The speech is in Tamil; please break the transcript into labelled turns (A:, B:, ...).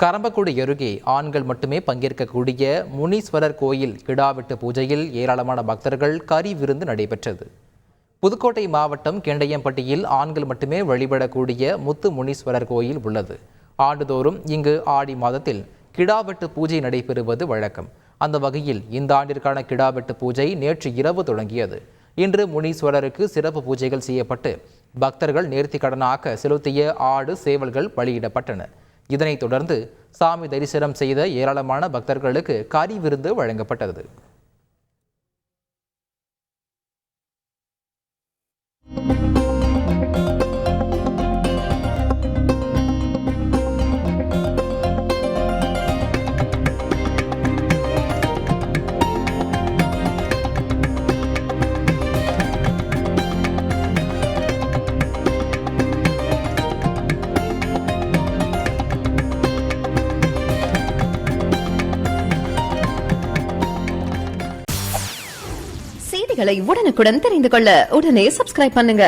A: கரம்பக்குடி அருகே ஆண்கள் மட்டுமே பங்கேற்கக்கூடிய முனீஸ்வரர் கோயில் கிடாவெட்டு பூஜையில் ஏராளமான பக்தர்கள் கறி விருந்து நடைபெற்றது. புதுக்கோட்டை மாவட்டம் கெண்டையம்பட்டியில் ஆண்கள் மட்டுமே வழிபடக்கூடிய முத்து முனீஸ்வரர் கோயில் உள்ளது. ஆண்டுதோறும் இங்கு ஆடி மாதத்தில் கிடாவெட்டு பூஜை நடைபெறுவது வழக்கம். அந்த வகையில் இந்த ஆண்டிற்கான கிடாவெட்டு பூஜை நேற்று இரவு தொடங்கியது. இன்று முனீஸ்வரருக்கு சிறப்பு பூஜைகள் செய்யப்பட்டு பக்தர்கள் நேர்த்திக்கடனாக செலுத்திய ஆடு சேவல்கள் பலியிடப்பட்டன. இதனைத் தொடர்ந்து சாமி தரிசனம் செய்த ஏராளமான பக்தர்களுக்கு கறி விருந்து வழங்கப்பட்டது.
B: செய்திகளை உடனுக்குடன் தெரிந்து கொள்ள உடனே சப்ஸ்கிரைப் பண்ணுங்க.